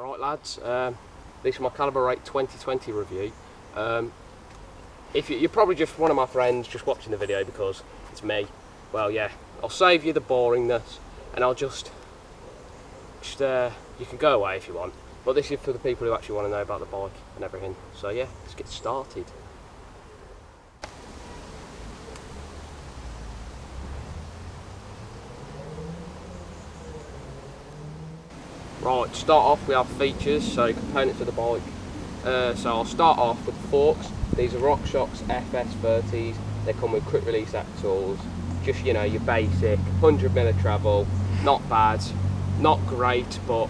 Alright lads, this is my Calibre Rake 2020 review. If you're probably just one of my friends just watching the video because it's me, well yeah, I'll save you the boringness and I'll just you can go away if you want, but this is for the people who actually want to know about the bike and everything. So yeah, let's get started. Right, to start off we have features, so components of the bike. So I'll start off with the forks. These are RockShox FS30s. They come with quick release axles. Just, you know, your basic 100mm travel. Not bad, not great, but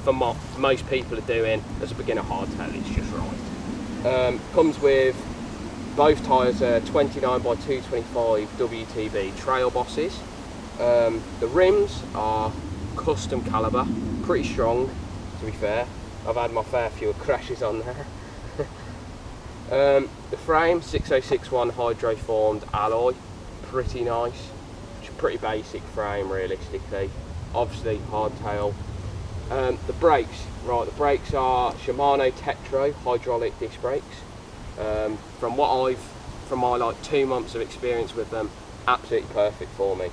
for what most people are doing as a beginner hardtail, it's just right. Comes with both tyres are 29x225 WTB Trail Bosses. The rims are custom caliber, pretty strong to be fair. I've had my fair few crashes on there. The frame, 6061 hydroformed alloy, pretty nice. It's a pretty basic frame realistically, obviously hardtail. The brakes, right, the brakes are Shimano Tektro hydraulic disc brakes. From my like 2 months of experience with them, absolutely perfect for me.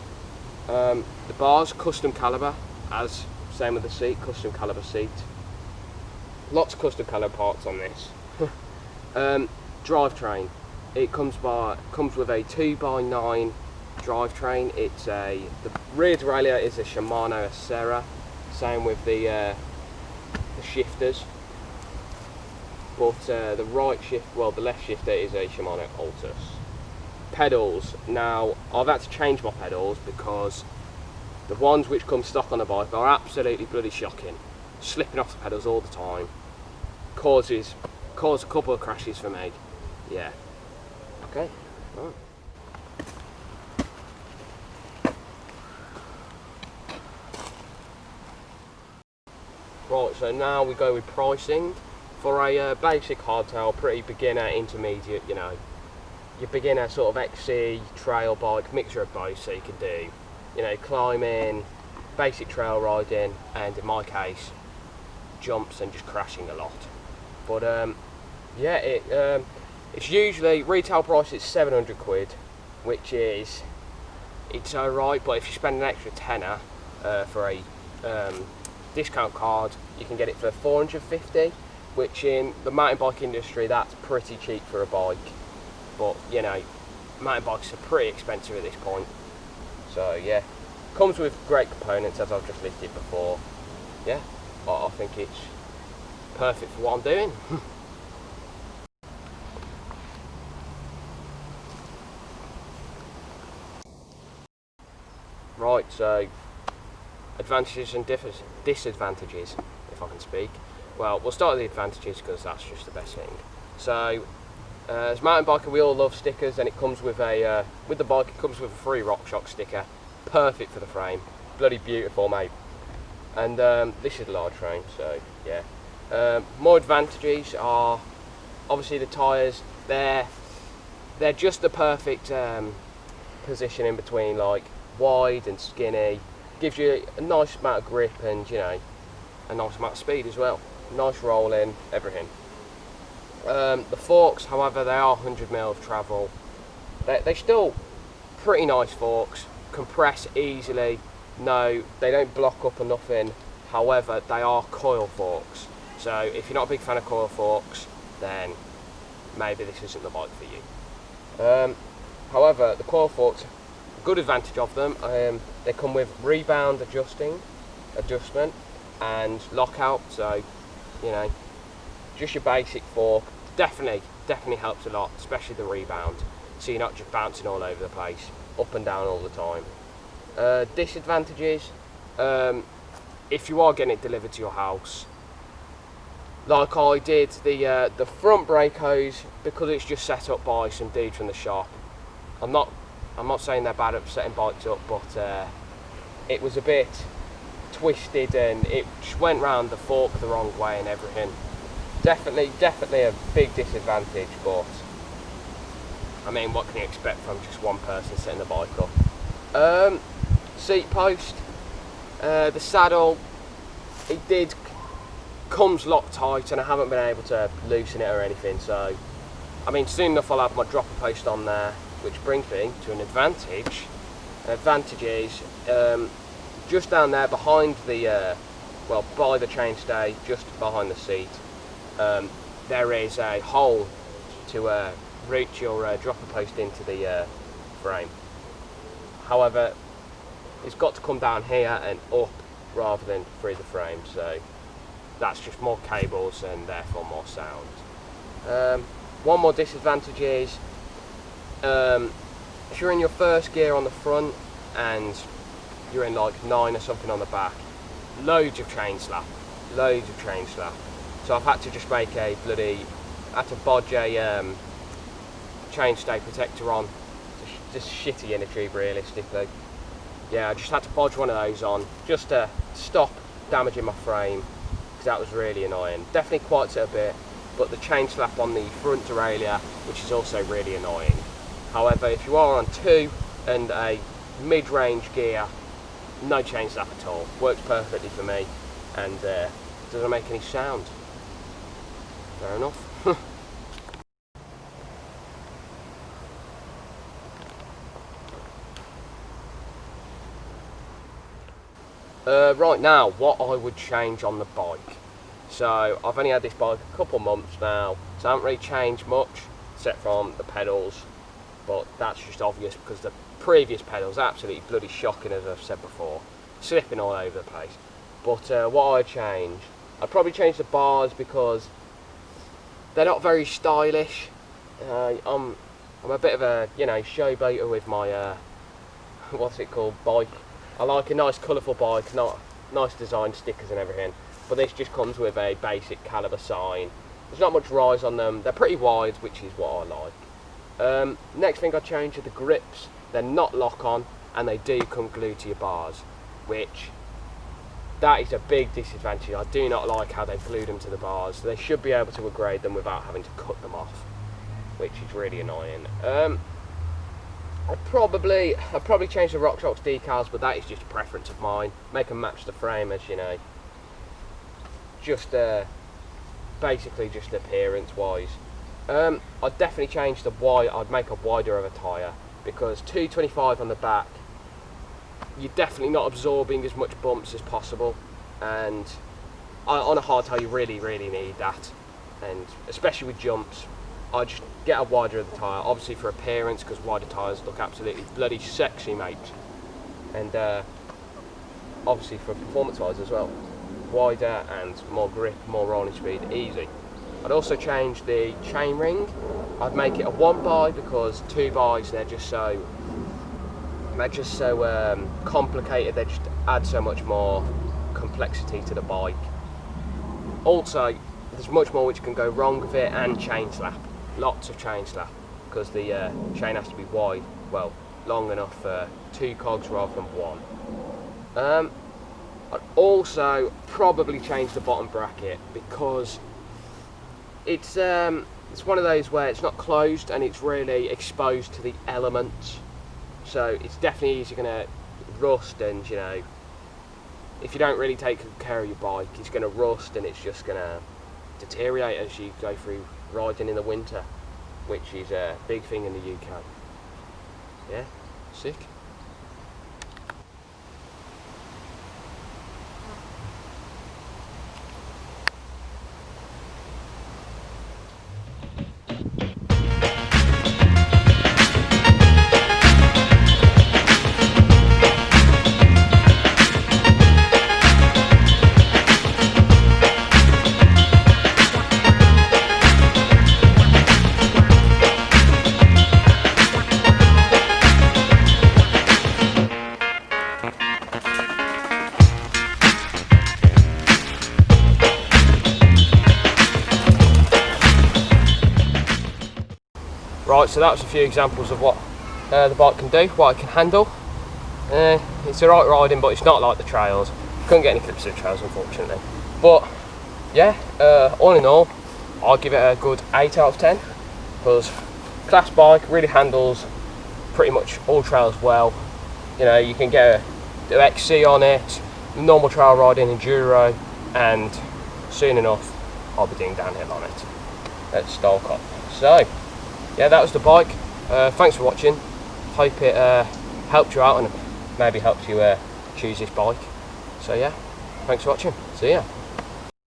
The bars, custom caliber, as same with the seat, custom caliber seat. Lots of custom caliber parts on this. Drivetrain, it comes with a 2x9 drivetrain. The rear derailleur is a Shimano Acera, same with the shifters, but the left shifter is a Shimano Altus. Pedals, now I've had to change my pedals because the ones which come stock on the bike are absolutely bloody shocking. Slipping off the pedals all the time. Caused a couple of crashes for me. Yeah. Okay. Right. Right, so now we go with pricing. For a basic hardtail, pretty beginner, intermediate, you know, your beginner sort of XC trail bike, mixture of both, so you can do, you know, climbing, basic trail riding, and in my case, jumps and just crashing a lot. But yeah, it's usually retail price is 700 quid, which is, it's alright, but if you spend an extra tenner for a discount card, you can get it for 450, which in the mountain bike industry, that's pretty cheap for a bike. But you know, mountain bikes are pretty expensive at this point. So yeah, comes with great components as I've just listed before. Yeah, I think it's perfect for what I'm doing. Right, so advantages and disadvantages, if I can speak. Well, we'll start with the advantages because that's just the best thing. So, as a mountain biker, we all love stickers, and it comes with with the bike, it comes with a free RockShox sticker. Perfect for the frame. Bloody beautiful, mate. And this is a large frame, so yeah. More advantages are obviously the tyres. They're just the perfect position in between, like wide and skinny. Gives you a nice amount of grip and, you know, a nice amount of speed as well. Nice rolling, everything. The forks, however, they are 100mm of travel. They're still pretty nice forks, compress easily. No, they don't block up or nothing. However, they are coil forks. So if you're not a big fan of coil forks, then maybe this isn't the bike for you. However, the coil forks, good advantage of them, they come with rebound adjustment and lockout. So, you know, just your basic fork definitely helps a lot, especially the rebound, so you're not just bouncing all over the place, up and down all the time. Disadvantages, if you are getting it delivered to your house, like I did, the front brake hose, because it's just set up by some dudes from the shop. I'm not saying they're bad at setting bikes up, but it was a bit twisted and it just went round the fork the wrong way and everything. Definitely a big disadvantage, but I mean, what can you expect from just one person setting the bike up? Seat post, the saddle, it did comes locked tight and I haven't been able to loosen it or anything. So I mean, soon enough I'll have my dropper post on there, which brings me to an advantage. An advantage is just down there behind the well, by the chainstay, just behind the seat, there is a hole to route your dropper post into the frame. However, it's got to come down here and up rather than through the frame, so that's just more cables and therefore more sound. One more disadvantage is if you're in your first gear on the front and you're in like 9 or something on the back, loads of chain slap. So I've had to just make a bodge a chainstay protector on. Just shitty inner tube realistically. Yeah, I just had to bodge one of those on just to stop damaging my frame, because that was really annoying. Definitely quite a bit, but the chain slap on the front derailleur, which is also really annoying. However, if you are on 2 and a mid-range gear, no chain slap at all. Works perfectly for me and doesn't make any sound. Fair enough. Right now, what I would change on the bike. So I've only had this bike a couple months now, so I haven't really changed much except from the pedals, but that's just obvious because the previous pedals are absolutely bloody shocking, as I've said before, slipping all over the place. But what I'd probably change the bars because they're not very stylish. I'm a bit of a showboater with my what's it called, bike. I like a nice colourful bike, not nice design stickers and everything, but this just comes with a basic Calibre sign. There's not much rise on them. They're pretty wide, which is what I like. Next thing I change are the grips. They're not lock-on and they do come glued to your bars, which that is a big disadvantage. I do not like how they've glued them to the bars. They should be able to upgrade them without having to cut them off, which is really annoying. I'd probably change the RockShox decals, but that is just a preference of mine. Make them match the frame, as you know. Just basically just appearance wise. I'd definitely change the wide. I'd make a wider of a tyre, because 225 on the back, you're definitely not absorbing as much bumps as possible, and on a hard tyre you really need that, and especially with jumps. I just get a wider of the tyre, obviously for appearance, because wider tyres look absolutely bloody sexy, mate, and obviously for performance wise as well. Wider and more grip, more rolling speed, easy. I'd also change the chain ring. I'd make it a 1x, because 2xs they're just so complicated. They just add so much more complexity to the bike. Also, there's much more which can go wrong with it, and chain slap. Lots of chain slap, because the chain has to be wide, well, long enough for 2 cogs rather than 1. I'd also probably change the bottom bracket, because it's one of those where it's not closed and it's really exposed to the elements, so it's definitely easily going to rust, and if you don't really take care of your bike, it's going to rust and it's just going to deteriorate as you go through riding in the winter, which is a big thing in the UK. Yeah, sick. Right, so that was a few examples of what the bike can do, what it can handle. It's alright riding, but it's not like the trails. Couldn't get any clips of the trails, unfortunately. But yeah, all in all, I'd give it a good 8 out of 10, because class bike, really handles pretty much all trails well. You can get a XC on it, normal trail riding, enduro, and soon enough I'll be doing downhill on it at Stolecop. So yeah, that was the bike. Thanks for watching. Hope it helped you out and maybe helped you choose this bike. So yeah, thanks for watching. See ya.